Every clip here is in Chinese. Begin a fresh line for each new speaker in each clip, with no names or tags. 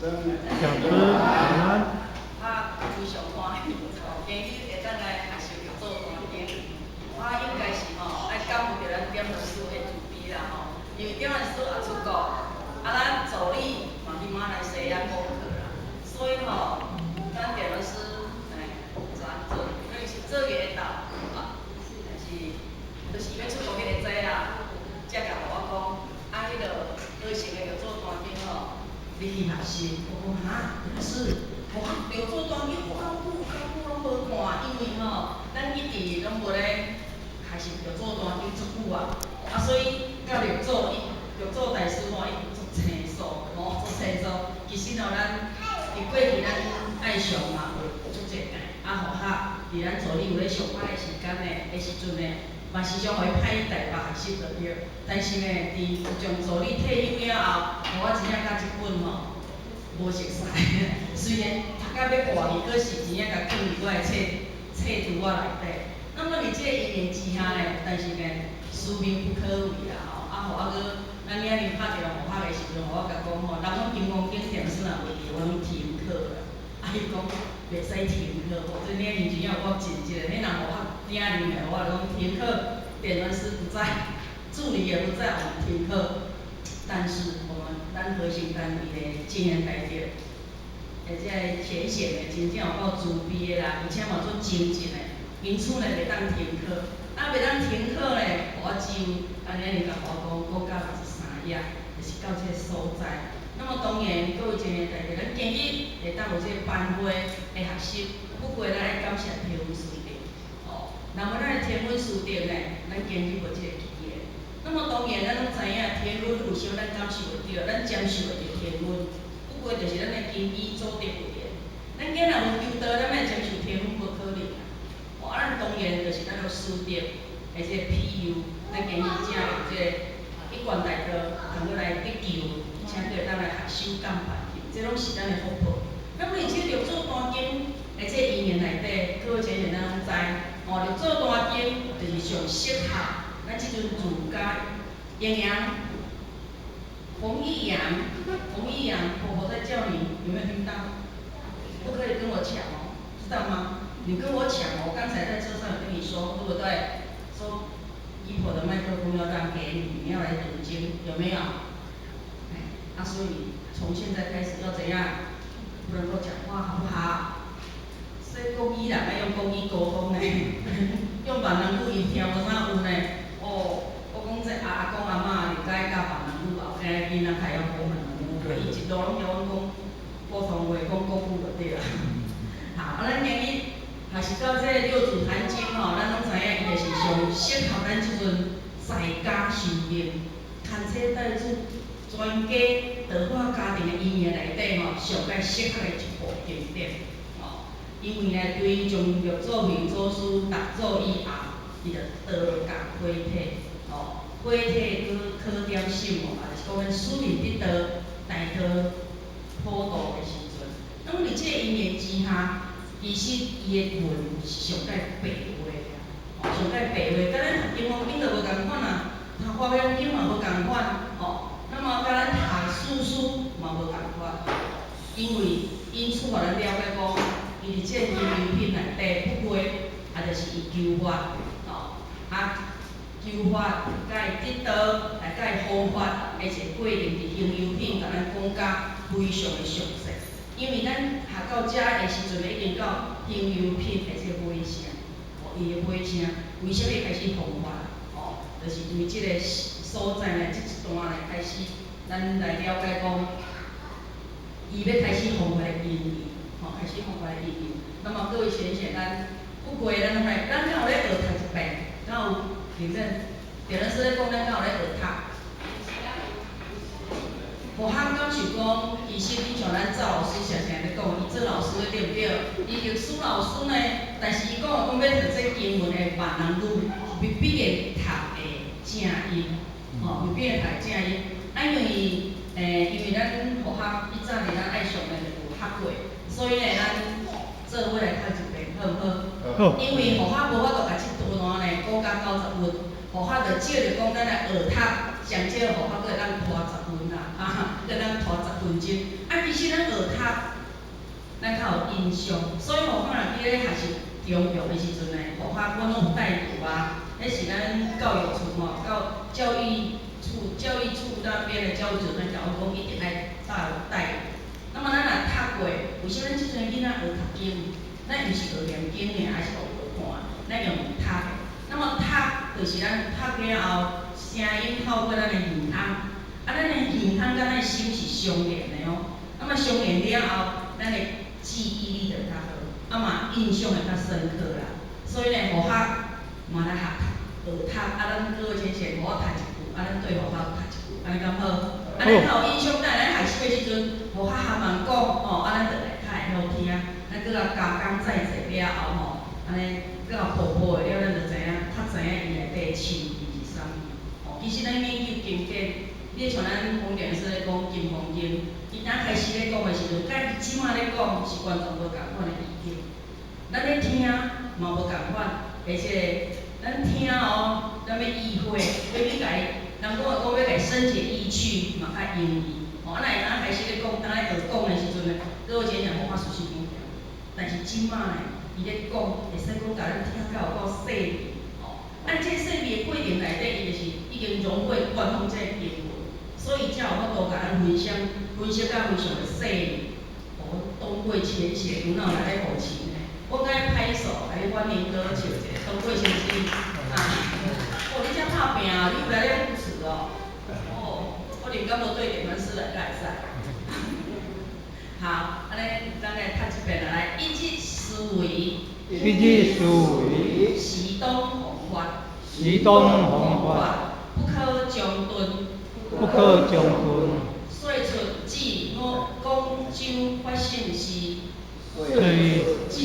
小哥晚安。
非常欢喜，今日会当来学习着做单经，我应该是爱感谢着咱点老师的助逼啦因为点老师也出国，咱助理嘛去马来西亚讲课啦，所以咱点老师做，所以是做月到就是要出国迄个节啦，才甲我讲，迄个学习的着做单经你去学习，我讲老师。着做单经，我够久拢无看，因为咱一直拢无咧开始着做单经足久啊，所以到着做大师伊足清楚，足清楚。其实咱过去咱爱上嘛，有足济间，互伫咱助理有咧上班的时间的时阵嘛时常互伊派去台北学习着对。但是伫从助理退休了后，我真正甲即本无熟悉，虽然读到要换去，可是真正甲放入我的册图内底。那么伫即个一年之下但是书名不可为啦互我搁咱遐尼拍电话互拍的时阵，我甲讲人讲金光经典是若袂记，我拢停课啦。伊讲袂使停课，否则领钱要我真济个，你若互我领零的，我就讲停课，点文师不在，助理也不在，我们停课。但是咱核心单位的经验台着，即个浅显的真正有够自闭的啦，而且嘛做精进的，因此袂当停课。袂当停课我只有安尼甲我讲到13页，就是到即个所在。那么当然，各位经验台着，咱今日会当有即个班会的学习，不过咱爱感谢天文师长。那么咱的天文师长咱今日无即个机会。那么当然，咱拢知影天文有时咱感受会到，咱接受会到天文。不过就是咱的经医做得不严。咱今若无求道，咱要接受天文无可能啊。咱当然就是咱个师长的即个庇佑，咱今日才有即个一贯大道通过来得救，而且佫会当来学修干办，这拢是咱的福报。那么即个着做单经的即个意念内底，各位姐妹咱拢知，着做单经就是上适合。咱即阵自家营养，洪一阳，婆婆在叫你，有没有听到？不可以跟我抢知道吗？你跟我抢我刚才在车上有跟你说，对不对？说姨婆的麦克风要让给你，你要来读经，有没有？所以从现在开始要怎样？不能够讲话，好不好？所以讲语啦，要用讲语沟通呢，用闽南语伊听无啥有呢。我讲这阿公阿嬷了解教闽南语后，囡仔开晓讲闽南语，伊一路拢叫阮讲普通话，讲国语就对啦。咱今日也是到这个六祖坛经咱拢知影伊就是上适合咱即阵在家修行、牵车带主、全家道化家庭的意念内底上该适合的一部经典。因为对从六祖慧祖师六祖以后，伊就道家开体，开体考点心也就是讲咱使命必道、大道普渡的时阵。那么伫即个因缘之下，其实伊的文是上盖白话上盖白话，甲咱读金刚经就无共款啊，读华严经嘛无共款那么甲咱读四书嘛无共款，因此互咱了解讲，伊伫即个应用品内底，不过就是伊求法求法甲伊得道，来甲伊方法，而且过程伫应用品，甲咱讲甲非常的详细。因为咱学到遮的时阵，已经到应用品的即个尾声，伊的尾声为虾米开始方法？就是因为即个所在即一段开始，咱来了解讲，伊要开始方法的应用，开始方法的应用。那么各位选选咱，不过咱敢有咧学读一遍？敢有认真？有人是咧讲咱敢有咧学读？学校敢是讲，其实你像咱赵老师常常咧讲，伊做老师的对不对？伊历史老师呢，但是伊讲要读这经文的闽南语，未必会读的正音，未必会读正音。因为咱学校以早伫咱爱上的有读过，所以咱做伙来读一遍，好不好？因为学校无法度甲即段讲到90分，学校就照着讲咱来学读。上少互较佫会当拖10分啦，佫咱拖10分钟。其实咱学读，咱较有印象，所以可能伫咧学习中用的时阵呢，互阮有带读啊，迄是咱教育处教育处那边的教育组，咱甲阮讲一定爱带。那么咱若读过，为啥咱即阵囡仔学读经？咱毋是学念经尔，还是学看？咱用读的。那么读就是咱读了后，声音透过咱的耳孔，咱的耳孔甲咱的心是相连的哦。那么相连了后，咱的记忆力就较好，嘛印象会较深刻啦。所以呢，互学嘛来学读，咱各位先生，互我读一句，咱对互学读一句，安尼敢好？安尼较有印象，等咱学习的时阵，互学学人讲，咱就会较会好听。咱搁较加工再做了后安尼搁较泡泡的了，咱就知影，较知影伊内底深意是啥物。其实咱研究经典，你像咱洪老师咧讲《金刚经》，伊刚开始咧讲的时阵，甲伊即马咧讲是完全无共款的意境。咱咧听嘛无共款，而且咱听咱要意会，要去甲伊，人讲要甲伊深解意趣，嘛较容易。若会当开始咧讲，当咧学讲的时阵呢，各位姐讲我熟悉讲条，但是即马呢，伊咧讲会使讲甲咱听到有够细腻。按这细腻的过程内底，伊就是已经融会贯通这个经文，所以才有法度甲咱分析甲非常的细腻。东贵前贤，有哪有来咧互请呢？我该拍手来欢迎歌唱者，东贵先生你遮拍拼你有来咧扶持我灵感无对点，咱师来会使。好，安尼咱来读一遍来，一日思维，时东弘法，不可将顿，岁出即广州发生时，直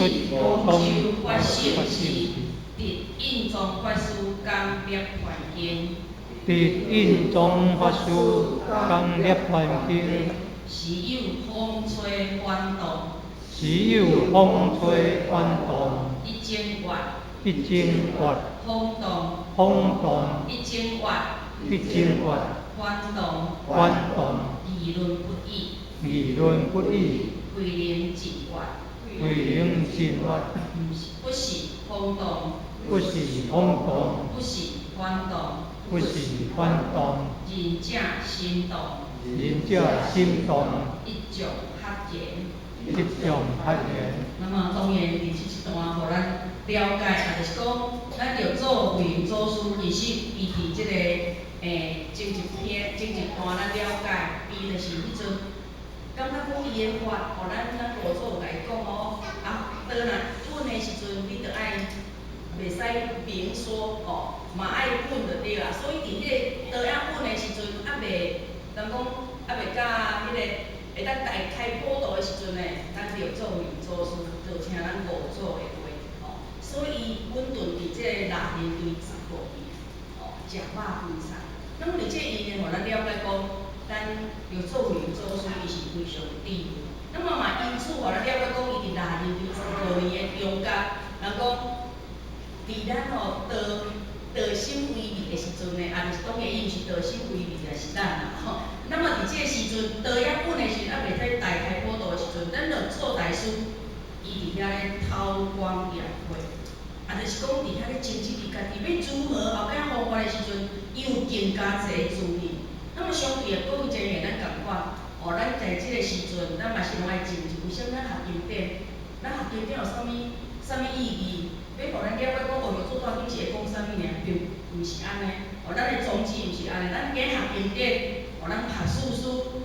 印宗法师讲涅盘经，时有风吹翻动，一千瓦，轰动，一千瓦，翻动，议论不已，归零尽瓦，不是轰动，不是翻动，仁者心动，一种发言。那么当然，第七段，互咱了解，就是讲，咱着做慧能祖师，其实伊伫即个前一段咱了解，伊就是迄阵，感觉讲伊的法，互咱五祖有来讲倒若稳的时阵，你着爱袂使明说嘛爱稳就对啦。所以伫迄个倒仔稳的时阵，袂，人讲袂甲迄个会当开普渡的时阵呢，咱着做慧能祖师，着听咱五祖的话所以伊稳顿伫即个6年对15年食饱饭菜。那么伫即个因缘，互咱了解讲，咱着做慧能祖师，伊是非常有智慧。那么嘛，因此互咱了解讲，伊伫6年对15年的中间，人讲伫咱道心微微的时阵呢，就是当然伊毋是道心微微的是咱啦那么伫即个时阵，道也稳的时阵，袂使大开普渡的时阵，咱着做大师，伊伫遐咧韬光养晦，就是讲伫遐咧精进伊家己要如何后摆方法的时阵，伊有更加侪资源。那么相对的，各位前面咱共款，咱在即个时阵，咱嘛是拢爱精进。为什么咱学经典？咱学经典有啥物意义？要互咱了解讲，学着做大经是会讲啥物尔？并毋是安尼。咱的宗旨毋是安尼，咱今学经典，咱学史书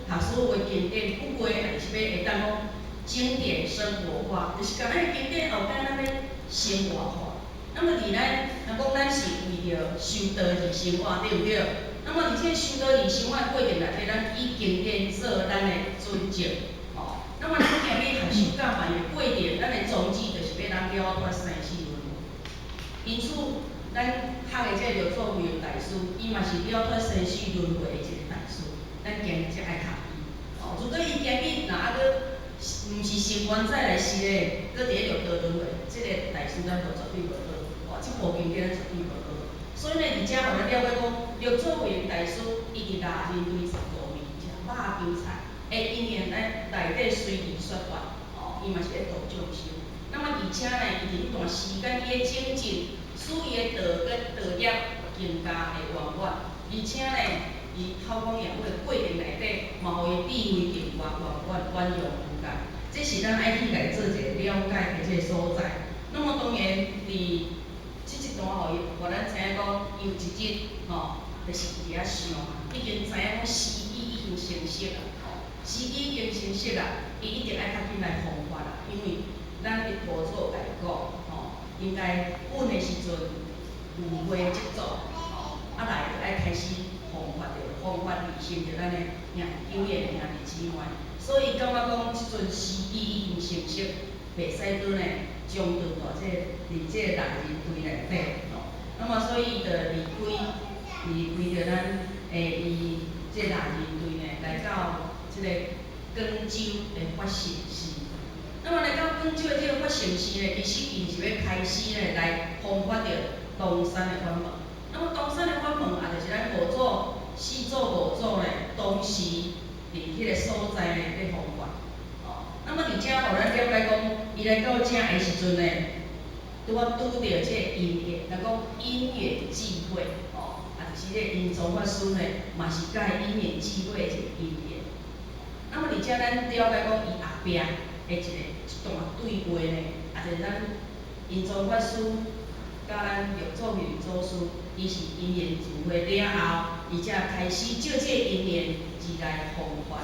为经典，不过也是要会当讲经典生活化，就是甲咱的经典后摆咱要生活化。那么伫咱，若讲咱是为着修道而生活，对毋对？那么伫即个修道而生活的过程内底，咱以经典做咱的准则那么咱今日学修教法的过程，咱的宗旨就是要咱了脱生死轮回。因此，咱学的这个着作慧能大师，伊嘛是了脱生死轮回的一个大师，咱今日才爱学伊。如果伊今日若毋是成愿再来世咧，搁伫咧六道轮回，即个大师咱就绝对无好。即部经典咱绝对无好。所以呢，而且互咱了解讲，要作为大师，伊伫腊面对12面，食肉姜菜，会因缘内底随意说法，伊嘛是咧度众生。那么而且呢，伊伫迄段时间伊的精进，使伊的道业更加会圆满，而且呢，伊透过养护的过程内底，嘛互伊智慧更加圆满、圆融无碍。这是咱爱去来做一个了解的这个所在。那么当然，伫即一段互咱知影讲，伊有一日就是伫遐想啊，已经知影讲时机已经成熟啊，时机已经成熟啊，伊一定爱较紧来弘法啦，因为咱伫佛祖来讲，应该稳的时阵有话即做，来就爱开始弘法着，弘法利心着咱的救援兄弟姊妹。所以感觉讲即阵时机已经成熟，袂使搁呢将顿到这伫这个大人规内底那么所以着离开着咱伊这大人队呢，来到即个广州的发成寺。那么来到广州的这个发成寺呢，其实伊是要开始呢来弘法着东山的法门。那么东山的法门也就是咱五祖、四祖、五祖呢，当时伫迄个所在呢咧弘法。那么而且互咱了解讲，伊来到遮的时阵呢，拄着这个因缘，咱讲因缘际会，就是这个印宗法师呢，嘛是甲伊因缘际会的一个因缘。那么而且咱了解讲，伊后壁的一段对话呢，也就是咱印宗法师甲咱玉祖明祖师，伊是因缘聚会了后，伊才开始借这个因缘而来弘法。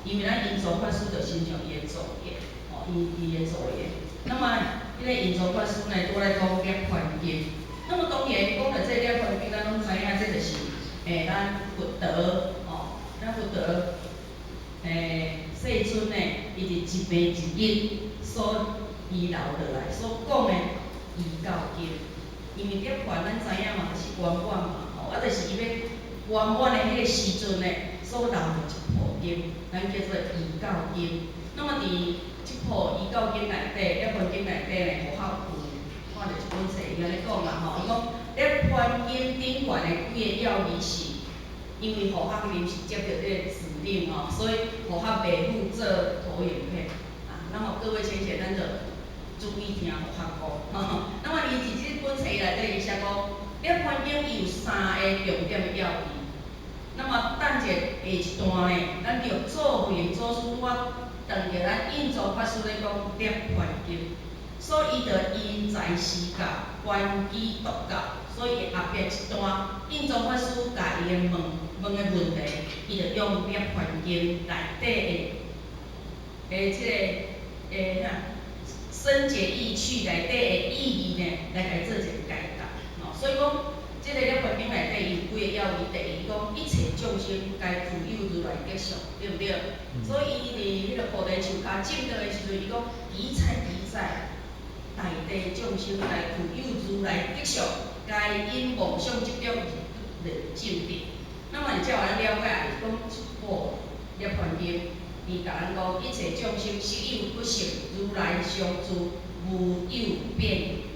因为咱印宗法师就亲像伊的作业，伊的作业。那么，迄个印宗法师呢，拄来讲涅槃经。那么当然讲到这涅槃经，咱拢知影，这就是咱佛陀，咱佛陀，世尊呢，伊伫一暝一日所遗留落来所讲的遗教经。因为涅槃咱知影嘛，就是圆满嘛，就是伊要圆满的迄个时阵呢，所留的一部经，咱叫做遗教经。那么伫即部遗教经内底，涅槃经内底呢，佛学有看到一本册，伊安尼讲啦伊讲涅槃经顶悬的几个要义是，因为佛学临是接到这个指令所以佛学袂负做投影片那么各位先生，咱就注意听佛学讲那么伊伫即本册内底伊写讲，涅槃经伊有3个重点的要义。那么等者下一段呢，咱就做明祖师拄当着咱印宗法师咧讲涅槃经，所以伊就因材施教，关机独教。所以后壁一段印宗法师甲伊个问个问题，伊就用涅槃经内底的即个深解义趣内底的意义呢，来甲伊做一个解答。所以讲，即个涅槃经内底有几个要义，第一讲一切众生该具有如来吉祥，对不对？所以伊伫迄个菩提树下证道的时阵，伊讲一切大地众生该具有如来吉祥，该因妄想即种而证得。那么而且互咱了解，讲一部涅槃经，伊甲咱讲一切众生实有不成如来相助，无有变异。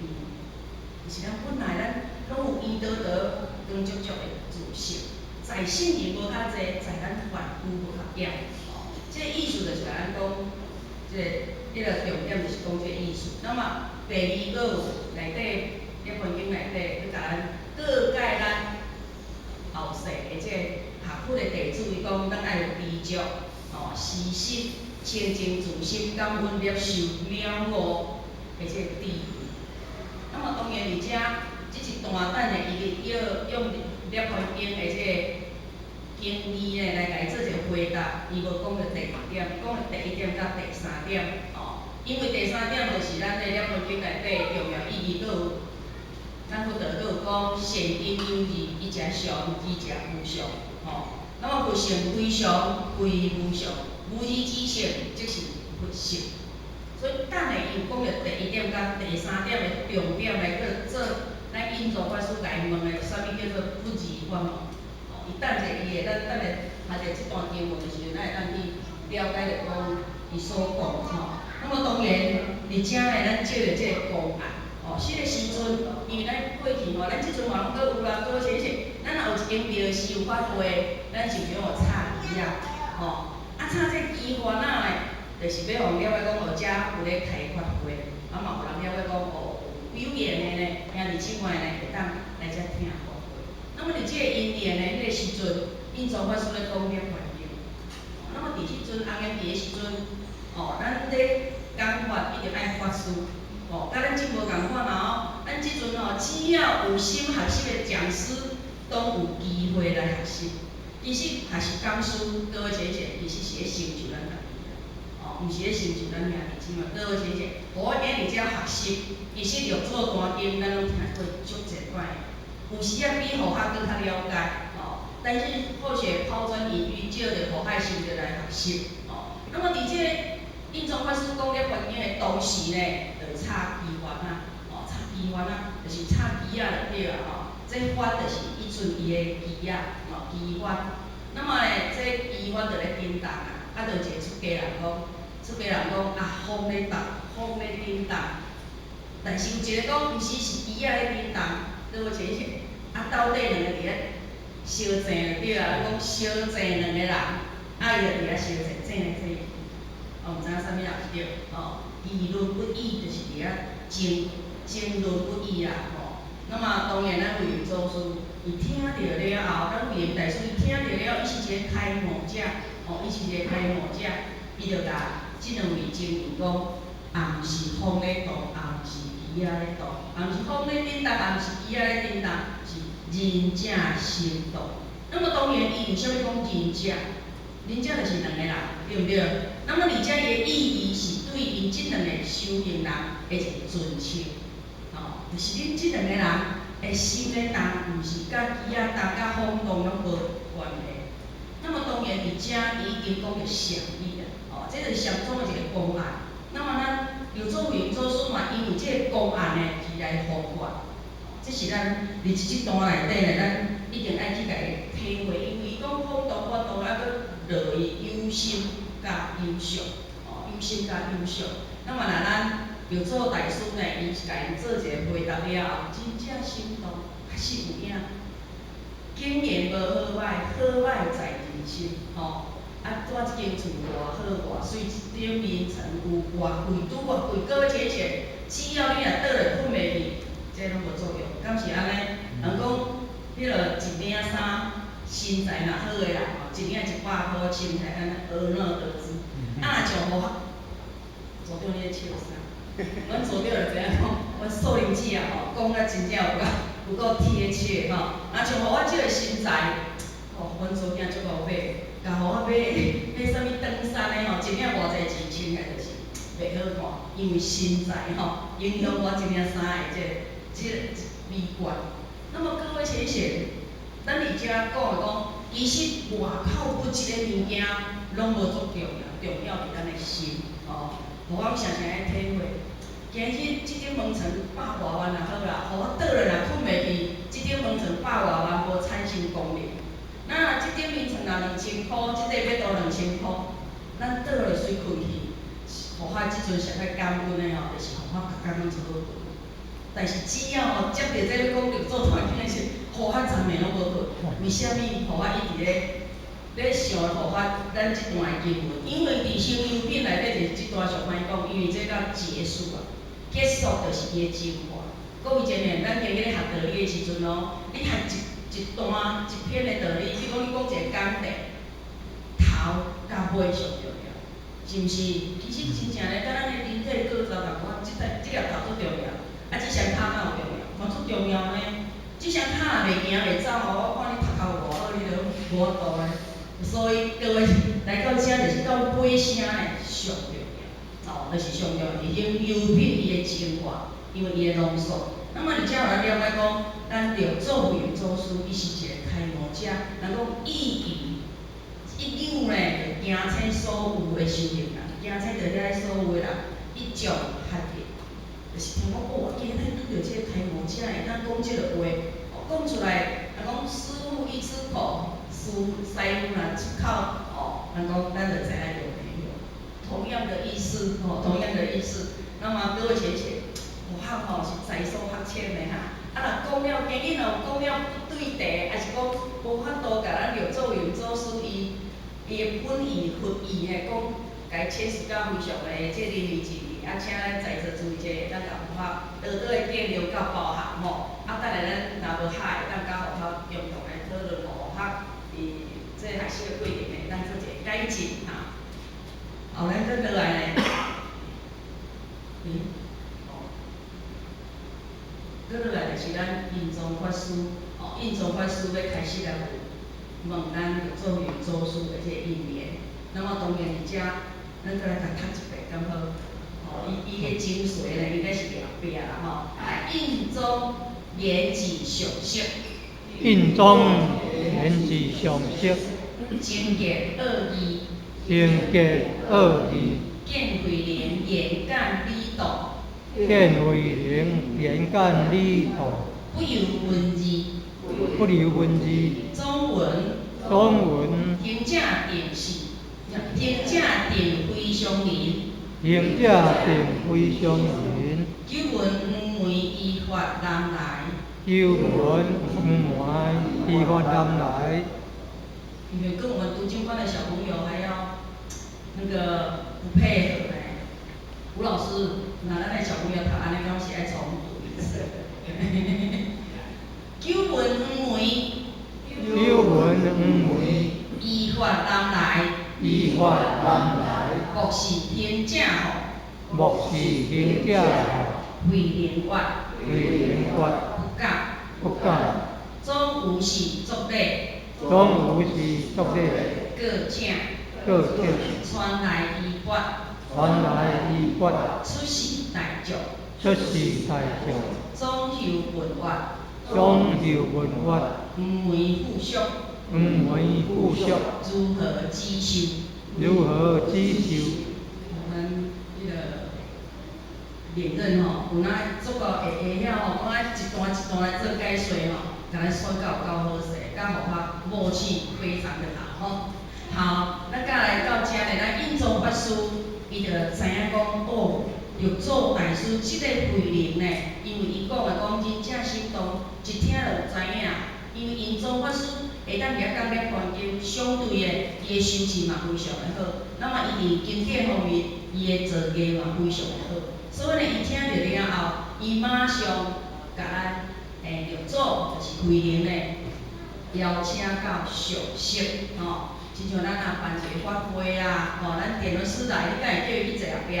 就是咱本来咱拢有圆倒倒、光足足的自性，在圣人无较济，在咱凡夫无较减。这个意思就是甲咱讲，迄个重点就是讲这个意思。那么第二个内底涅槃经内底，去甲咱各界咱后世的这学佛的弟子，伊讲咱爱有知足，施实、清净自心、感恩接受、了悟的这个智慧。那么当然而且即一段等下伊要用涅槃经的这个经义呢来甲伊做一个回答，伊无讲到第二点，讲到第1点甲第3点因为第3点就是咱的涅槃经内底重要意义，佫有咱佛陀佫有讲善因有义，伊诚常，伊诚无常那么佛性非常，非无常，无义之性即是佛性。所以等下伊有讲到第1点甲第3点的重点来去做咱印宗法师甲伊问的，啥物叫做不二法门？伊等者伊会咱等下读着即段经文的时阵，咱会当去了解着讲伊所讲那么当然，而且呢，咱借着这个公案迄个时阵，因为咱过去吼，咱即阵嘛拢搁有啦，搁写写，咱若有一间庙是有法会，咱是叫我插旗啊，吼，啊插这旗花仔呢，就是要互了解讲哦，遮有咧开法会，啊嘛有人了解讲哦，有表演的呢，兄弟姊妹呢会当来遮听法会。那么伫即个因缘的迄个时阵，印宗法师咧讲了环境，那么伫迄阵红颜地的时阵，哦，咱咧讲法一定爱法师。哦，甲咱即无共款哦，咱即阵哦，只要有心学习的讲师，都有机会来学习。其实学习讲师，各位姐姐，其实是咧成就咱家己哦，毋是咧成就咱兄弟姊妹。各位姐姐，我今日遮学习，其实着做单丁，咱拢听过足侪摆。有时啊比互较搁较了解哦，但是或许抛砖引玉，借着互海心着来学习哦。那么伫即个印宗法师讲了环境的同时呢，插旗环啊，哦，插旗环啊，就是插旗啊就对啦吼。这环就是依阵伊的旗啊，哦，旗环。那么呢，这旗环就咧叮当啊，啊，就一个出家人讲，出家人讲啊，风咧动，风咧叮当。但是有一个讲，毋是旗啊咧叮当，各位姐姐，啊，到底两个伫咧相争就对啦，咱讲相争两个人，啊，伊就伫咧相争，争来争去。哦，毋知影啥物人是对，哦。议论不已，就是伫遐争论不已啦，吼。那么当然，咱慧远祖师伊听到了后，咱慧远大师伊听到了，伊是一个开悟者，哦，伊是一个开悟者，伊就甲即两位证明讲，也毋是风咧动，也毋是旗仔咧动，也毋是风咧叮当，也毋是旗仔咧叮当，是仁者心动。那么当然，伊为虾米讲仁者？仁者就是两个人，对毋对？那么而且伊的意义是对因即两个修行人的一个尊称，哦，就是恁即两个人的心咧动，毋是甲旗仔动、甲风动拢无关系。那么当然伫遮伊已经讲着禅意啊，哦，这就是禅宗的一个公案。那么咱刘祖云祖师嘛，因为这个公案呢，而来弘法。这是咱伫即段内底呢，咱一定爱去家己体会，因为伊讲风动法动，啊，搁落于有心甲有相，哦，有心甲有相。那么若咱刘祖大师呢，伊家己做一个回答了后，真正心动，还是有影。经验无好歹，好歹在人心，吼。啊，住即间厝偌好偌水，一点眠床有偌贵拄偌贵，各位姐姐，只要你若倒来困袂去，这拢无作用，敢是安尼？人讲，迄落一领衫，身材若好个人吼，一领100箍，身材安尼婀娜多姿。啊，像无法，昨天你咧笑啥？阮昨天就知影讲，阮素玲姐啊吼，讲啊真正有够贴切吼。啊，像互我即个身材，吼，阮昨天足够买。甲互我买啥物登山的吼，一领偌济钱穿起来就是袂好看，因为身材吼影响我一领衫的即个美观。那么各位先生，咱伫遮讲的讲，其实外口每一个物件拢无足重要，重要伫咱的心吼。互我常常来体会，今日即顶门床100外万也好啦，互我倒来若困袂去，即顶门床100外万无产生功能。那即顶眠床若2000箍，即块要多2000箍，咱倒落水困去，互我即阵上较感恩的吼，就是互我感恩一好困。但是只要吼接着这要讲着做团体的时，互我昨暝拢无困，为虾米？互我一直咧想，互我咱即段的经文，因为伫生优品内底就是即段上歹讲，因为这到结束啊，结束就是伊的精华。各位姐妹，咱今日咧学道理的时阵哦，你学一段一篇的道理，比如讲你讲一个工程，头甲尾上重要，是毋是？其实真正咧，甲咱的人体构造同款，即粒头足重要，啊，即双骹敢有重要？嘛足重要呢。即双骹若袂行袂走哦，我看你头壳有偌好，你就无法度咧。所以各位来到遮就是到尾声呢，上重要，哦，就是上重要，是用优品伊的精华，因为伊的浓缩。那么而且互咱了解讲，咱着做慧祖师，伊是一个开悟者。人讲意义，一有呢，着行清所有的修行人，行清着遐所有的人，一种学习，就是听讲哦，今日咱拄着即个开悟者会当讲即个话，哦，讲出来，人讲师傅一出口，师傅若出口，哦，人讲咱就知影有没有。同样的意思，哦，同样的意思。那么各位姐姐。学是在所学浅的哈。啊，若讲了，今日若讲了不对题，还是讲无法度甲咱录作员做书伊的本意、佛意嘿，讲甲伊切实到非常的这淋漓尽致。啊，请咱在座诸位会当甲佛法多多的见谅甲包涵吼。啊，等下咱若无海，会当甲佛法共同来讨论佛法伫这学习的过程会当做一个改进哈。后来再落来呢，搁落来就是咱印宗法师，印宗法师要开始来问咱着做员做书的这个因缘。那么当然伫遮，咱搁来甲读一遍，敢好？伊个精髓呢，应该是后壁啦吼。印宗言己常识，
印宗言之常识，
精简二义，
精简二义，
见慧莲言干理懂，
见慧莲言干理懂，
不由文字，
不留文字，
中文，
中文，
评价定是，评价定非常人。
评价定非常人，
九文黄梅依法南来，
九文黄梅依法南来。
因为跟我们读经班的小朋友还要那个不配合呢。吴老师，那咱的小朋友读安尼讲是爱重读一次。九文黄梅，
九文黄梅
依法南来，
依法南来。
莫是天正吼，
莫是行者吼，
慧莲法，
慧莲法，
不敢，
不敢，
总有是作礼，
总有是作礼，
各正，
各正，
传来依法，
传来依法，
出世大众，
出世大众，
总修文法，
总修文法，
毋为附属，
毋为附属，
如何知修？
如何知修？
我们迄个连任吼，有哪做到会晓吼，讲啊一段一段来做解说吼，甲咱选到有够好势，甲佛法默契非常的好吼。好，咱甲来到遮咧，咱印宗法师伊就知影讲哦，玉祖大师即个慧能呢，因为伊讲的讲真正心动，一听就有知影。因为印宗法师会当掠讲咧传经，相对的伊的修持嘛非常的好。那么伊伫经典方面，伊的造诣嘛非常的好。所以呢，伊听着了后，伊马上甲咱玉祖就是慧能呢邀请到上色吼。亲像咱若办一个法会啦，吼，咱电论师来，你敢会叫伊去坐后壁？绝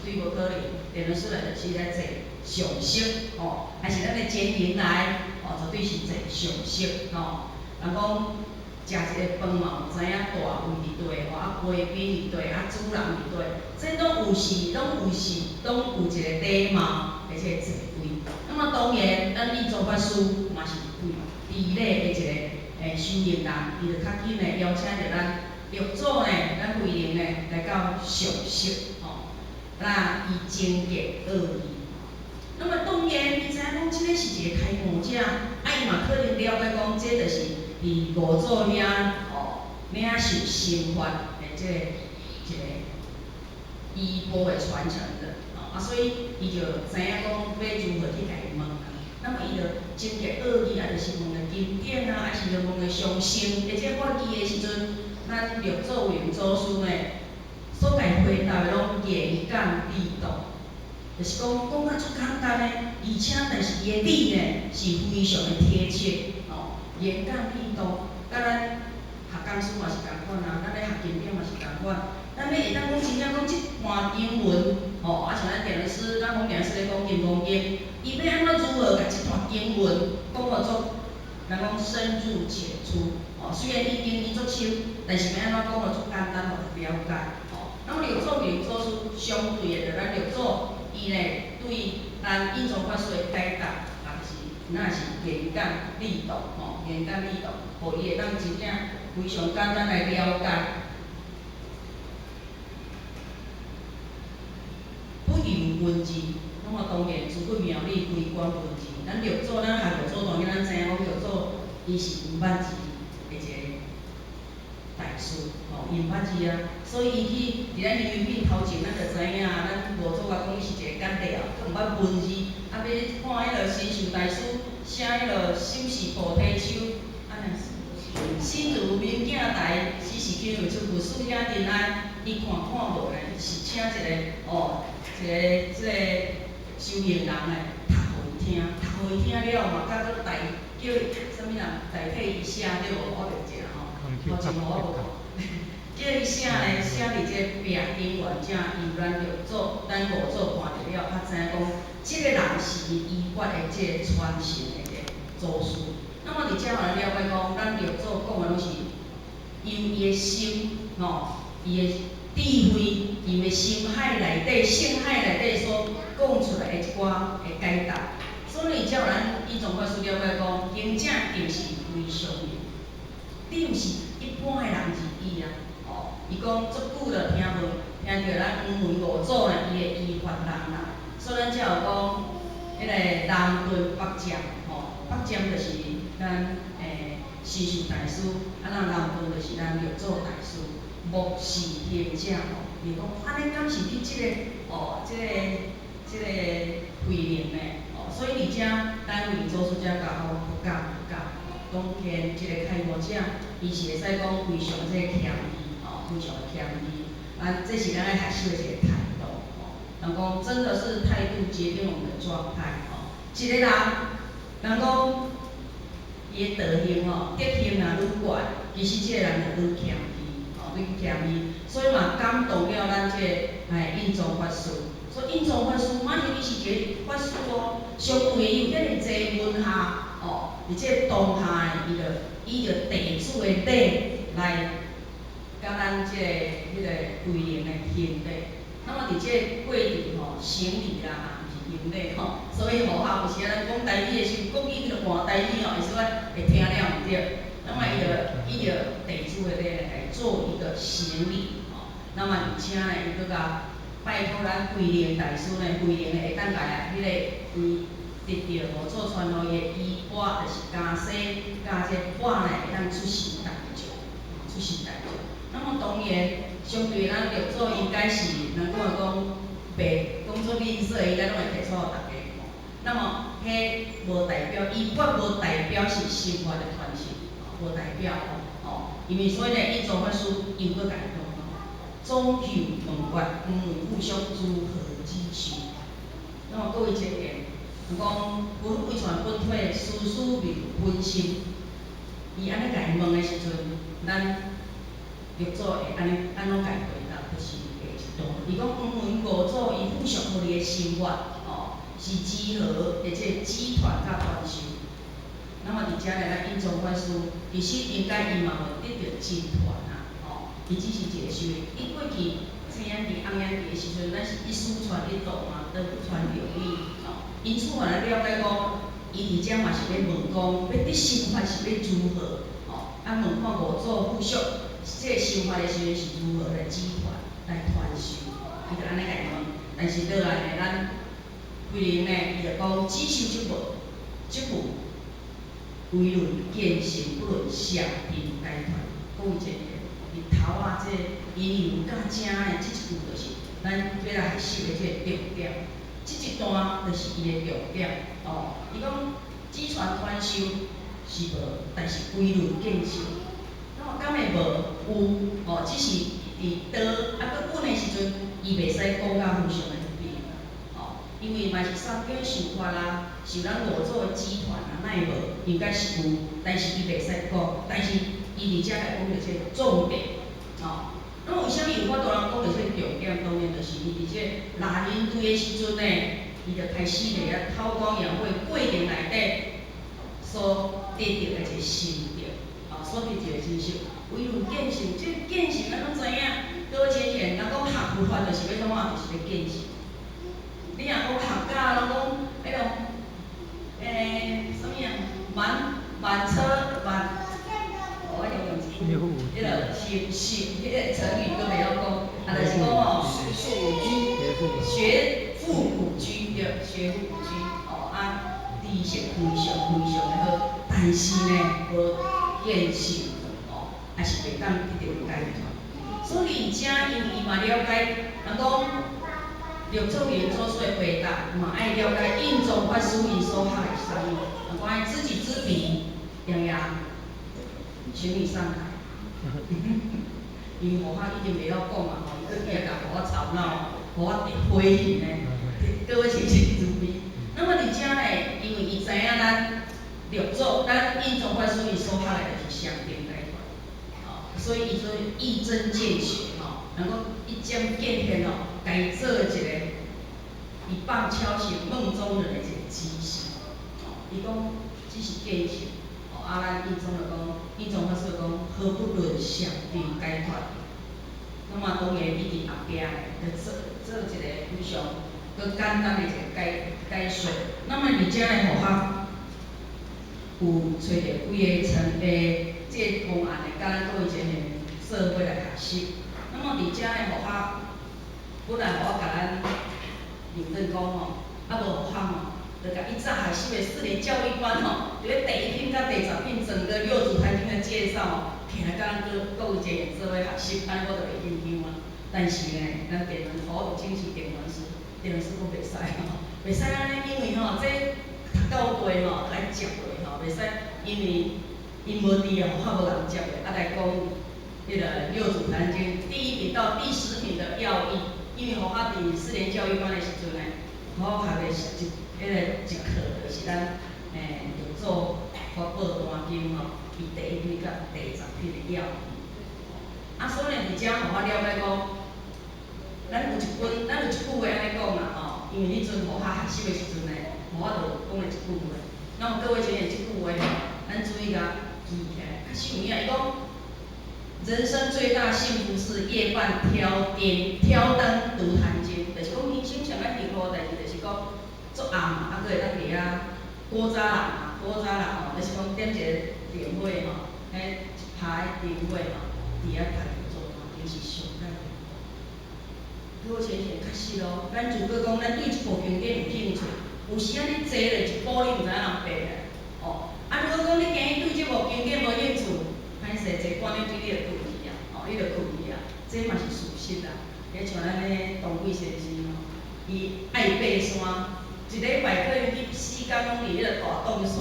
对无可能。电论师来就是来坐上色，吼，还是咱的监庭来，吼，绝对是坐上色，吼。人讲食一个饭嘛，有知影大位伫对，吼，啊贵宾伫对，啊主人伫对，这拢有是，拢有一个礼貌，而且坐位。那么当然，咱印宗法师嘛是伫咧的一个修行人，伊就较紧的邀请着咱玉祖呢，咱慧能呢来到上色，吼，那以精简二义。那么当然，伊知影讲即个是一个开悟者，啊伊嘛可能了解讲，这就是伫五祖遐领受心法的这个一个衣钵的传承的，啊所以伊就知影讲要如何去甲伊问啊。那么伊就精简二义啊，就是问个经典啊，还是就问个上圣，而且我记的时阵，咱玉祖元祖师呢，所甲伊回答的拢言简理懂。就是讲啊足简单的，而且但是伊的理呢是非常的贴切，言简理懂。甲咱学工书嘛是共款啊，咱咧学经典嘛是共款。咱要会当讲真正讲即段经文，啊像咱电律师，咱讲电律师咧讲经讲经，伊要安怎如何甲即段经文讲互做，人讲深入浅出，虽然伊经伊足深，但是要安怎讲互足简单，互了解，那么玉祖元祖师相对的，咱玉祖。伊呢对咱印宗法师的解答，就是那是言简理懂，言简理懂，互伊会当真正非常简单来了解。不由文字，那么当然除非妙理非关文字。咱玉祖，咱学玉祖当然咱知影讲玉祖伊是毋捌字的一个大师，伊毋捌字啊，所以伊去伫咱人民币头前，咱就知影，咱五祖话讲伊是一个简历啊，佫毋捌啊文字，啊要看迄个新秀大师写迄个修士菩提树，安尼。新竹民警台时时去有出故事遐阵啊，伊看无咧，是请一个即个修行人诶，读互伊听，读互伊听了嘛，甲佫叫啥物人代替伊写对无？我袂记啦吼，头前我无讲，叫伊写咧，写伫即个壁顶原正，伊咱着做，咱五组看着了，较知影讲，即个人是依法诶，即个传承诶个祖师。那么伫遮互咱了解讲，咱着做讲诶拢是由伊诶心吼，伊诶智慧，伊诶心海内底、性海内底所讲出来诶一寡诶解答。所以遮互咱以从法师了解讲，行者定是非常人，你毋是一般诶人而已啊。哦，伊讲足久着听着咱黄门五祖呢，伊诶依法人啦。所以咱才有讲，迄个南顿北瞻，吼，北瞻就是咱新秀大师，啊，南顿就是咱六祖大师，目视行者吼。伊讲安尼敢是你即个即个慧能呢？哦，所以伫遮单位做出遮教好不敢，讲见即个开悟者，伊是会使讲非常即个谦卑，哦，非常谦卑。啊，这是咱爱学习的一个态度，哦。人讲真的是态度决定我们的状态，哦。一个人，人讲伊的德行吼，德行若愈悬，其实即个人就愈谦卑，哦，愈谦卑。所以嘛，感动了咱即个印宗法师。所以印宗法师，马上伊是一个法师哦，上贵有遐尼济文下哦，而且当下伊着地主的礼来甲咱即个迄个贵人的行礼。那么伫即个过程吼，行礼啦，毋是行礼吼，所以吼哈有时咱讲台语的时候，讲伊着换台语吼，有时仔会听了毋对。那么伊着地主的礼来做一个行礼吼。那么而且呢，伊佫甲拜托咱慧能大师呢，慧能会当家迄个伊得到五祖传落伊的衣钵，就是加洗加这钵呢，会当出世大就，出世大就。那么当然，相对咱六祖应该是，人讲白工作吝啬，应该拢会提出互大家看。那么，迄无代表衣钵，无代表是生活的传承，无代表哦。因为所以呢，印宗法师又搁家己讲。总求问决，互相如何之修。那么各位姐妹，讲本为传本体，事事未分心。伊安尼家己问的时阵，咱六祖会安怎家回答？就是第一段。伊讲黄门五祖伊附属互你的生活，哦，是集合的即个集团甲传承。那么伫遮呢，咱印宗法师其实应该伊嘛有得到集团啊。伊只是一个修炼，伊过去青眼皮、红眼皮的时阵，咱是一书传一道嘛，都不传流伊哦。因此，互咱了解讲，伊伫遮嘛是要问讲，要伫修法是要如何哦？啊，问看五祖附属即个修法的时阵是如何来集团来传授？伊就安尼家问。但是倒来呢，咱慧能呢，伊就讲只修即部，唯论见性，不论相应该传，讲一个。日头啊，即引用到正诶，即一句就是咱要来学习诶即个重点。即一段就是伊诶重点哦。伊讲只传传授是无，但是归论见性。那么敢会无？有哦，只是伫倒啊，佫稳诶时阵，伊袂使讲到非常诶明哦。因为嘛是三经受法啦，受咱五祖诶集团啊，哪会无？应该是有，但是伊袂使讲，但是。伊伫遮来讲着即个重点，哦。那么为虾米有法度人讲着即个重点？当然就是伊伫即个拉人队的时阵呢，伊就开始咧啊韬光养晦过程内底所得到的一个心得，啊，所得到的知识。唯有见性，即个见性咱拢知影，各位姐姐，人讲学佛法就是要怎啊？就是要见性。你若讲学家，人讲迄种啥物啊？慢车慢。我用迄个迄个成语都袂晓讲，啊，就是讲哦，学富古居对，学富古居哦啊，知识非常的好，但是呢，无见性哦，还是袂当得到解脱。所以遮因为伊嘛了解，人讲着做研做书的回答，嘛爱了解印宗法师伊所学的是啥物，我爱知己知彼，样样情侣上台。因为我他已经袂晓讲嘛吼，伊搁伫甲互我吵闹，互我回应呢，各位请请注意。那么伫遮呢，因为伊知影咱着做，咱印宗法师伊所学的就是上定解脱，所以伊说一针见血吼，能够一针见血哦，该做一个一棒敲醒梦中人的一个机器。伊讲只是见血，咱印宗就讲，印宗法师就讲何不论上定解脱？那么当然伊伫后壁咧，做一个非常佮简单的一个解说。那么伫遮咧，互较有找着几个即个公案的，甲咱各位前面社会来学习。那么伫遮咧，互较本来互我甲咱认真讲吼，无互喊吼，就甲伊早学习的4年教育班吼，伫咧第1品甲第10品整个六祖坛经的介绍。起来，甲咱各位一做伙学习，咱我就袂紧张啊。但是呢，咱电文科已经是电文书，电文书佫袂使吼，袂使安尼，因为吼，这读到地吼来接落吼，袂使，因为因无伫啊，较无人接的，来讲迄个六祖坛经第1品到第10品的要义，因为吼，伫4年教育班的时阵呢，我学的是一课，就是咱着做法宝单经吼。第1品甲第10品的要义，所以呢，伫遮互我了解讲，咱有一句话安尼讲啦吼，因为迄阵互我学习的时阵呢，我就讲了一句话，那么各位请这句话吼，咱注意甲记起来，较实有影。伊讲，人生最大幸福是夜半挑灯读坛经，就是讲人生上爱幸福的代志，就是讲做暗嘛，佫会当伫遐古早人嘛，就是讲点一个。电火吼，迄一排电火吼，伫遐读做单经是上佳的。各位先生，确实咯，咱如果讲咱对一部经典有兴趣，有时啊你坐咧一部你毋知影人爬咧，如果讲你今日对这部经典无兴趣，歹势坐半点钟你就困去啊，你就困去啊，这嘛是事实啦。迄像咱咧东贵先生吼，伊爱爬山，一礼拜可能去4天拢伫迄个大洞山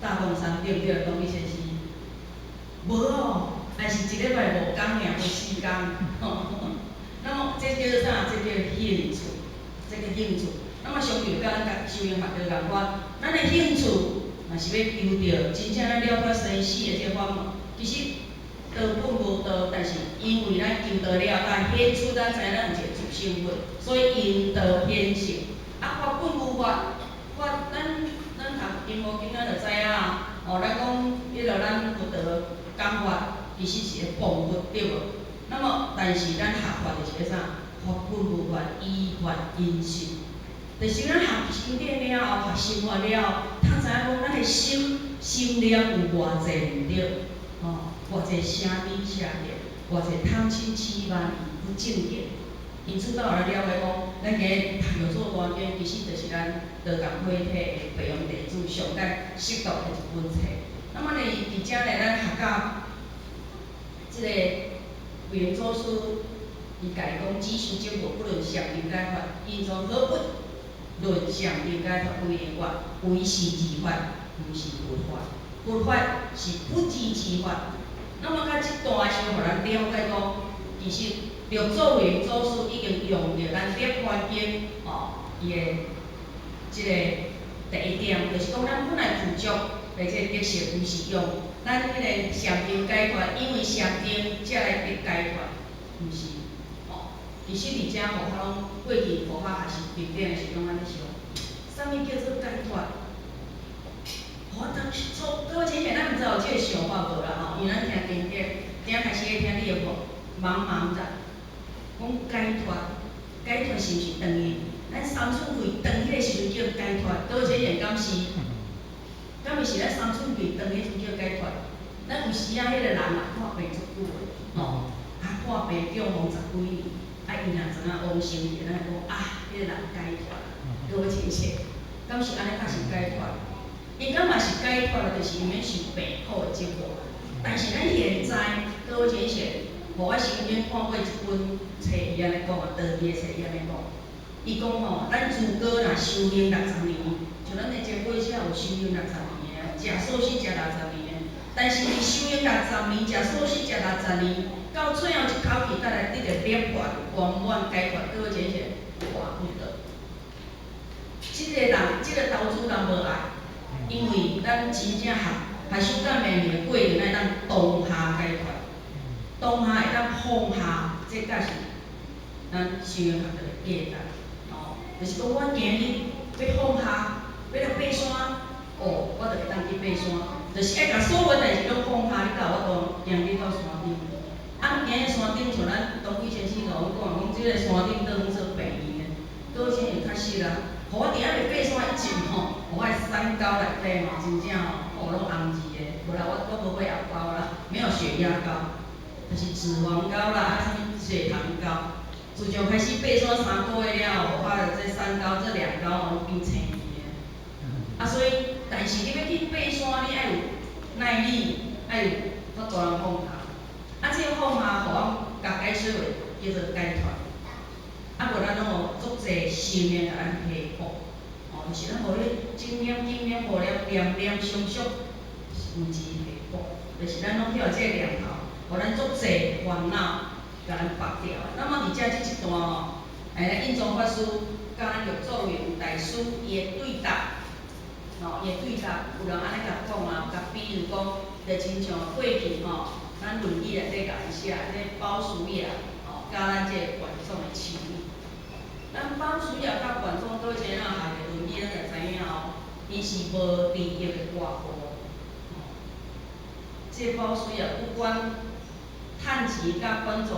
大洞山对不对？东贵先生，无哦，也是一礼拜5天尔，无4天。那么这叫做啥？这叫兴趣，这个兴趣。那么相对甲咱修行学着共款，咱的兴趣若是要求着真正咱了解生死的这法门，其实道本无道，但是因为咱求道了，但显出咱知影咱有一个自性份，所以因道显性。法本无法，咱读经无经，咱就知影啊。咱讲迄落咱佛道讲法，其实是个谤佛，对无？那么，但是咱学法就是个啥？法本无法，依法因性。就是咱学经典了后，学生活了后，通知影讲咱的心量有偌济毋对，偌济声低声弱，偌济贪嗔痴慢疑不正见。因此，咱后来了解讲，咱今日读着做单经，其实就是咱道共会体的培养弟子上解适当的一本册。那么呢，伫遮呢，咱学到即个慧能祖师，伊家己讲，只修正果，不论上定解脱。因从何不论上定解脱为言话，为是自法，毋是佛法。佛法是不知之法。那么，甲即段时，互咱了解讲，其实。着作为祖师已经用着咱《涅槃经》伊的即个第1点，就是讲咱本来具足的这个特色，毋是用咱迄个上定解脱，因为上定才来得解脱，毋是。其实伫遮互较拢过去佛学学习平等的时拢安尼想，啥物叫做解脱？我当初各位亲戚，咱毋知有即个想法无啦因为咱听经典，今开始咧听你的课，茫茫然。讲解脱，解脱是毋是等于咱三寸肺长迄个时阵叫解脱？各位先生，敢是？敢毋是咱三寸肺长迄阵叫解脱？咱有时啊，迄个人看病足久的，看病叫忙10几年，伊若知影往生去，咱讲迄个人解脱。各位亲戚，敢是安尼？才是解脱？伊敢嘛是解脱了，就是毋免受病苦的折磨。但是咱现在，各位先生。互我身边看过一本册，伊安尼讲啊，道义的册伊安尼讲，伊讲吼，咱自古若修行60年，像咱的前辈者有修行60年的，食素食60年的，但是伊修行60年，食素食食60年，到最后一口气，才来得到涅槃、圆满解脱，各位姐姐，哇不得！即个人，即个投资人无爱，因为咱真正学修干命的过程，爱当当下解脱，当下会当放下，这才是咱修行学的价值。哦，就是讲我今日要放下，要来爬山，哦，我就会当去爬山，就是爱甲所有代志拢放下，你甲我当行日到山顶。啊，行个山顶像咱东辉先生甲阮讲，讲即个山顶倒转做病院的，倒先会较实啦。互我伫遐未爬山以前吼，互我山高内底吼，真正吼，拢红字的，无啦，我无买红包啦，没有血压高，就是脂肪高啦，啊，啥物血糖高。自从开始爬山3个月了后，我发现这山高这2高拢变青去的。啊，所以，但是你要去爬山，你爱有耐力，爱有较大人放下。啊，这个放下，互我甲解说话叫做解脱。啊，无咱拢有足侪信念甲咱下补，哦，就是咱互你正念好了，念念相续，有志下补，就是咱拢晓这个念头，互咱足侪烦恼甲咱拔掉。那么伫遮即一段哦，印宗法师甲咱玉祖云大师伊的对答，哦，伊的对答，有人安尼甲讲啊，甲比如讲，就亲像过去吼，咱论语内底甲伊写，这鲍叔牙，哦，甲咱这个观众的情谊。咱鲍叔牙甲观众各位先生学的论语，咱就知影哦，伊是无利益的外部。这鲍叔牙不管趁钱甲观众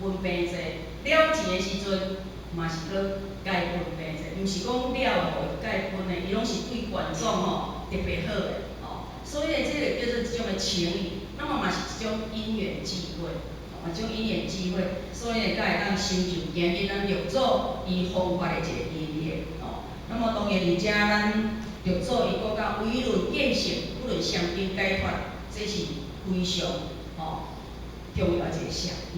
分平者，了钱的时阵嘛是搁该分平者，毋是讲了后该分的，伊拢是对观众吼特别好的哦。所以这个叫做一种的情谊，那么嘛是一种因缘际会。一种因缘机会，所以呢，才会当成就今日咱玉祖伊方法的一个因缘哦。那么当然，而且咱玉祖伊讲到唯论见性，不论相定解脱，这是非常重要一个禅意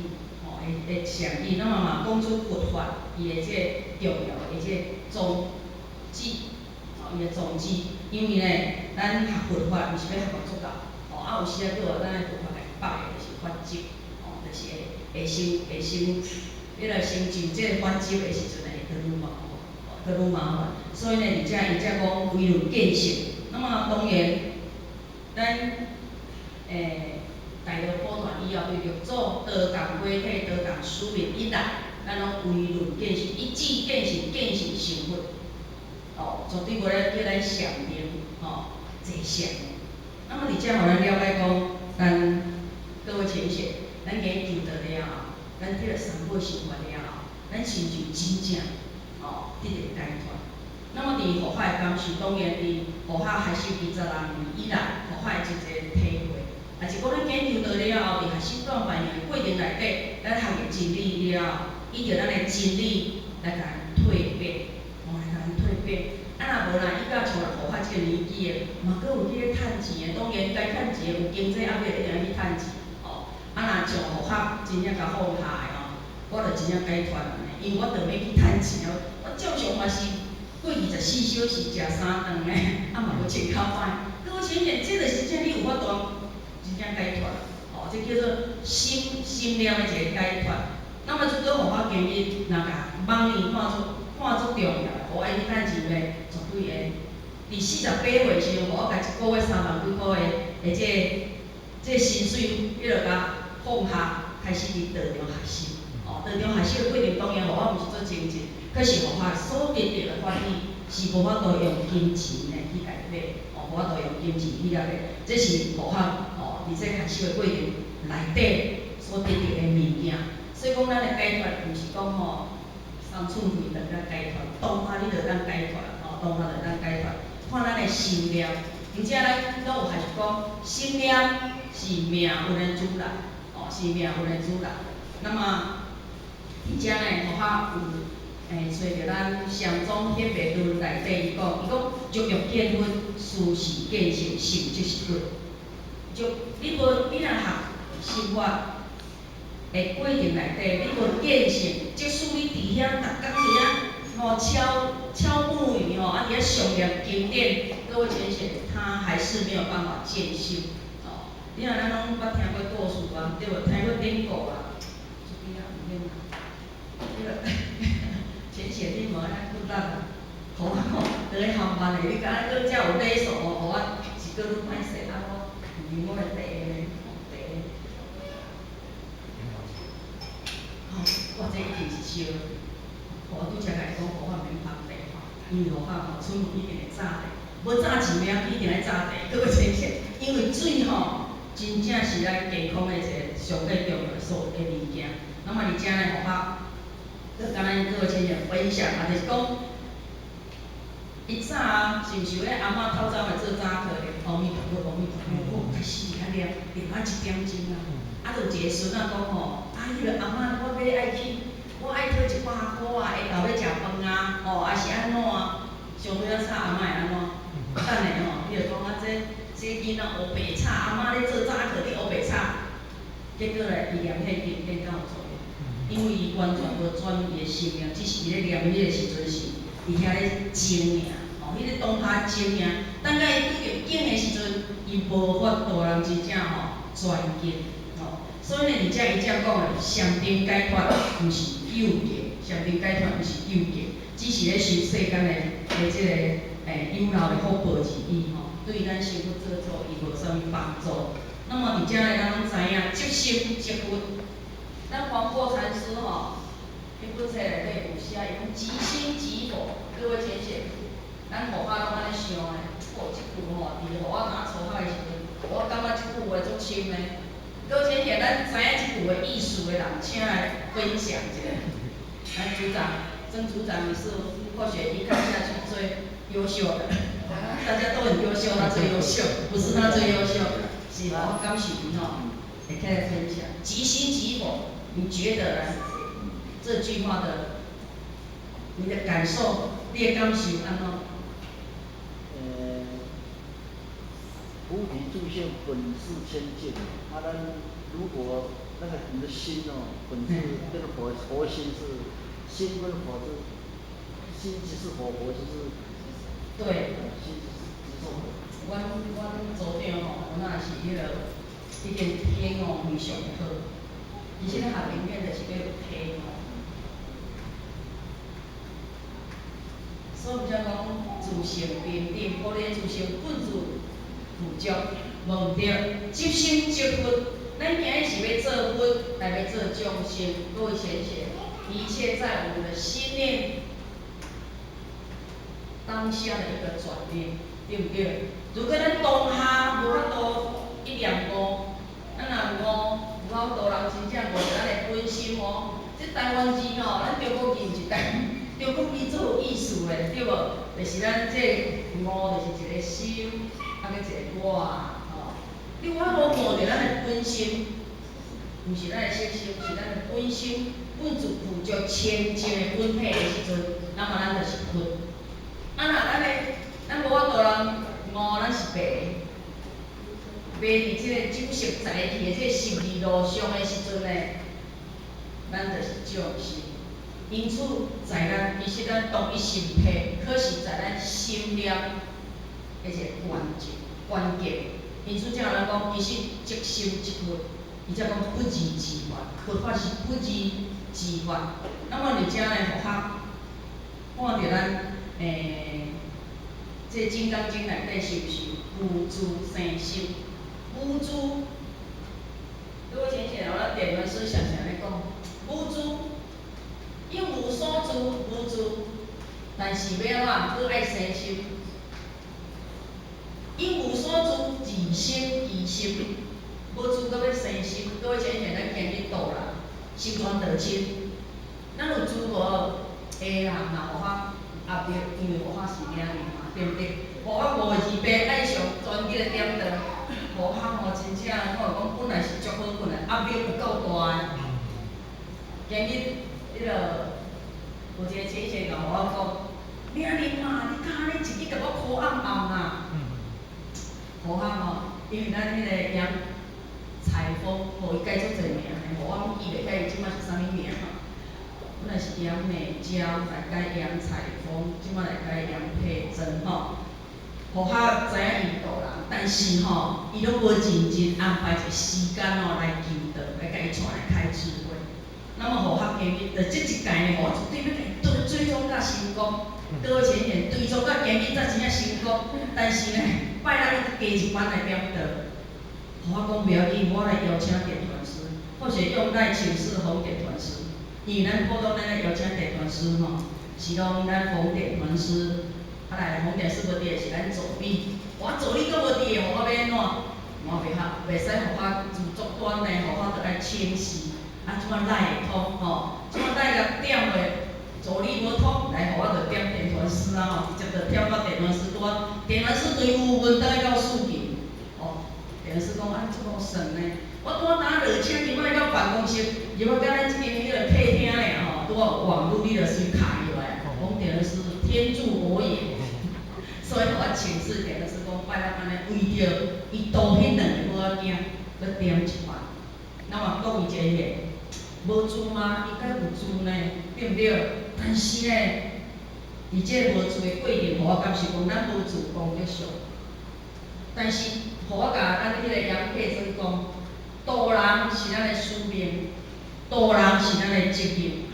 的禅意。那么嘛，讲出佛法伊的这重要的这宗旨伊的宗旨。因为呢，咱学佛法毋是要学到做到有时啊，叫咱的佛法来摆的就是法则。就是会你来成就这个法则的时阵，会愈麻烦，愈麻烦。所以呢，伊才讲唯论见性。那么当然，咱大罗普传以后对玉祖多共过体、多共使命以来，咱拢唯论见性，一致见性，见性成佛。绝对无咧叫咱想念坐想。那么而且互咱了解讲，咱各位浅显。咱今日求得了后，咱这个三宝成佛了后，咱成就真正得到解脱。那么伫佛法的感受，当然伫佛法开始20年以来，佛法的一个体会，也是讲咱今日求得了后，伫学习断烦恼的过程内底，咱学的真理了后，依着咱的真理来甲咱蜕变，来甲咱蜕变。啊，若无啦，伊甲像佛法这个年纪的，嘛阁有去咧趁钱的，当然该趁钱的有经济压力，一定要去趁钱。若像佛法真正甲放下的我就真正解脱安尼，因为我着要去趁钱我照常嘛是过24小时食3顿的，嘛无穿口饭。各位亲戚，这就是真正你有法度真正解脱这叫做心念的一个解脱。那么这个佛法今日若甲妄念看出重要，互我去趁钱的，绝对会。伫48岁时阵，我甲1个月3万几块的这薪水，你着甲放下，开始伫道中学习。道中学习的过程，当然互我毋是做经济，可是互我所得到的法理是无法度用金钱来去改变，无法度用金钱去改变，这是互我伫这学习的过程内底所得到的物件。所以讲，咱的解脱毋是讲三寸慧能咱解脱，当下你着当解脱当下着当解脱，看咱的心念。而且咱都有学习讲，心念是命运的主人，是命运的主人。那么，而且呢，佛法有找着咱上总显白论内底伊讲足欲见分，事事见性，性即是论。你若学心法，的过程内底，你无见性，即使你伫遐逐工伫遐敲木鱼吼，伫遐诵念经典，各位浅显，他还是没有办法见性。哦，你若咱拢捌听过故事啊，对无？听过典故啊？这边啊，唔免啦。迄个浅显你无安困难啊？互我吼，伫咧航班诶，你敢若搁遮有礼数哦，互我是搁愈歹势啊！我的地咧，地。吼，我这一定是烧。我拄则甲伊讲，互我免放地吼，因为互我吼，厝门一定会炸的，无炸钱了，一定爱炸地，各位先生，因为水吼，真正是咱健康的一个上最重要的物件。那么而且呢，互我，搁甲咱各位先生分享啊，就是讲。伊早啊，是毋是有咧阿嬷透早来做早课咧？阿弥陀佛，阿弥陀佛，开始开念，念啊1点钟啊。啊，就有一个孙仔讲吼，迄个阿嬷，我要爱去，我爱讨100块啊，下昼要食饭啊，哦，还是安怎啊？上尾啊，吵阿嬷会安怎？等下吼，你就讲啊，这囡仔黑白吵，阿嬷咧做早课，你黑白吵，结果咧，伊念迄经典敢有作用？因为伊完全无转伊的生命，只是伊咧念迄个时阵是。伫遐咧静尔，吼，迄个当下静尔，等甲伊拄着境的时阵，伊无法度人真正吼专精，吼。所以呢，而且伊才讲诶，上顶解脱毋是有境，上顶解脱毋是有境，只是咧受世间诶即个有漏诶福报而已，吼，对咱生活做错伊无啥物帮助。那么而且呢，咱拢知影，即心即佛，咱黄檗禅师吼。迄本册内底有写，伊讲即心即佛，各位浅显，咱互法拢安尼想诶，哦，即句吼，伫互我当初学诶时阵，我感觉即句话足深诶。各位浅显，咱知影即句话意思诶人，请来分享一下。咱组长，曾组长，你是或许一看下去最优秀的，大家都很优秀，他最优秀，不是他最优秀，是我感受你吼，会起来分享。即心即佛，你觉得呢？这句话的你的感受，你的感受安怎？
菩提住现本是清净，咱如果那个你的心哦，本是这个佛心是心跟佛是心即是佛，佛就是
对，
心即是佛。
阮组长吼，我那是迄个已经天哦非常好，而且下面面就是要天哦。所以才讲自性平等，可怜自性本自富足，无毋对。即心即佛，咱今日是要做佛，来要做众生，各位先生，一切在我们的心念当下的一个转变，对不对？如果咱当下无法度一念悟，咱若无法度人真正无咱的本心哦。这台湾字吼，咱中国字是中国字做有意思嘞，对无？就是咱这悟就是一个心，啊，搁一个我吼。你有法度悟着咱的本心，毋是咱的色心，是咱的本心，本自富足清净的本体的时阵，那么咱就是佛。啊，咱无法度人悟咱是白，白伫即个酒色财气的即个12路上的时阵呢，咱就是众生。因此，在咱其实咱同一身体，可是在咱心念的一个关键。因此，才有人讲，其实即心即佛，伊才讲不二之法，佛法是不二之法。那么而且呢，互学看着咱这《金刚经》内底是毋是无诸生心？无诸，各位先生，咱电文师常常咧讲，无诸。一无所住，无住，但是要安怎？佫爱生心。一无所住，自心其心，无住佫要生心。各位先生，咱今日道人，心专道清。咱有诸无下人若互法压力，因为互法是命运嘛，对不对？互法无二白爱上专一的点着，互法吼真正，我讲本来是足好本来，压力有够大的。今日迄个有一个先生甲我讲，命运嘛，你看你一日甲我苦暗暗啦。苦暗吼，因为咱迄个财风，互伊改做侪名，互我记袂起伊即摆是啥物名吼。本来是杨美娇来改杨彩凤，即摆来改杨佩珍吼。互较知影引导人，但是吼，伊拢无认真安排一个时间吼来求道，来甲伊带来开智慧。那么互较今日，就即一届呢，我绝对要甲伊追踪到成功，搁前前追踪到今日才真正成功。但是呢，拜六加一班来点道，互我讲不要紧，我来邀请电传师，或者用来请示红电传师。因为咱普通咱来邀请电传师吼，是拢咱红电传师。啊来，红电师无伫的是咱助理，我助理搁无伫的，互我要安怎？我袂晓，袂使互我自作端呢，互我倒来清洗。啊，即摆赖会通吼，即摆赖甲点落，助理无通，来互我着点电传师啊吼，直接着跳到电传师端，电传师对有问倒来到事情，哦，电传师讲啊，即无算呢，我拄打落车，今摆到办公室，入到咱即间迄个客厅咧吼，拄好网络你着随卡入来，讲电传师天助我也。所以，互我请示电是讲，拜六安尼为着伊多迄两个无仔囝，搁点一番。那么讲伊一个无资吗？应该有资呢，对不对？但是呢，伊这无资的过程，互我感受讲，咱无资功德上。但是，互我甲咱迄个杨佩珍讲，导人是咱的使命，导人是咱的责任。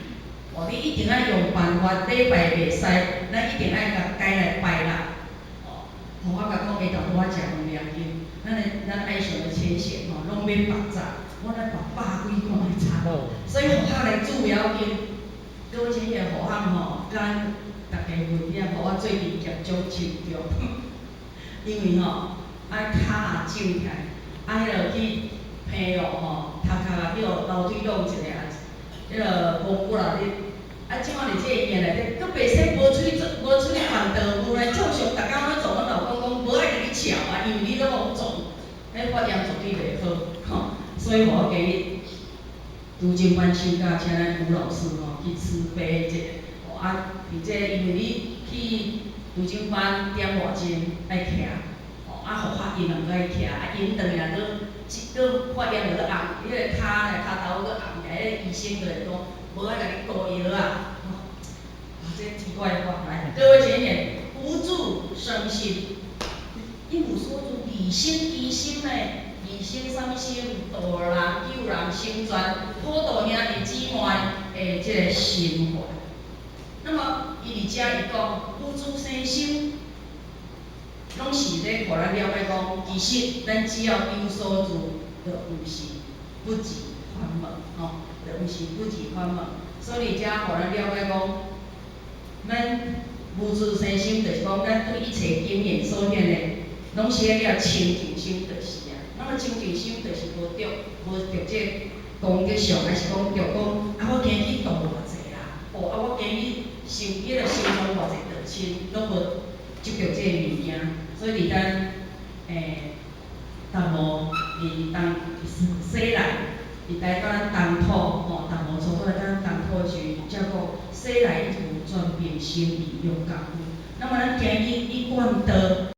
哦，你一定要用办法，礼拜袂使，咱一定要甲改来拜六。互我甲讲，下昼拄我食饭袂要紧，咱爱上的浅显吼，拢免白炸，我来白百几罐的茶，所以互我来煮袂要紧。各位亲爱互我吼，咱大家分享，互我最近业足深重，因为吼，爱骹啊肿起来，啊迄落去平路吼，头壳啊迄落楼梯弄一下，迄落风骨啊你。啊，即摆伫即个医院内底，佫袂使无出去办道务来，照常逐工咧做。阮老公讲，无爱甲你笑啊，因为你咧往做，迄发炎绝对袂好，吼。所以我建议，拄前班请假，请咱吴老师吼去慈悲一下。哦啊，而且因为你去拄前班点外钟爱徛，哦啊，互发炎两个爱徛，啊，因转来佫发炎落红，迄个骹咧骹头佫红起来，迄个医生就会讲。无爱甲你膏药啊，这题外话来，各位前贤，无助生心，因有所住理心疑心呢，疑心啥物心？度人救人生全，普度兄弟姊妹的这个心怀。那么伊伫遮伊讲无助生心，拢是咧互咱了解讲，其实咱只要有所住，就毋是不及烦闷吼。毋是不及烦闷，所以遮互咱了解讲，咱无自生心，就是讲咱对一切经验所显的，拢是迄个清净心，就是啊。那么清净心就是无着这功德上，还是讲着讲啊，我今日度偌济啦，哦啊，我今日生迄个生存偌济道亲，拢无执着这个物件，所以伫咱淡薄伫当西来。伫来到咱东土吼，淡薄初到咱东土时，才讲西来一途转变生意用功夫。那么咱今日以愿道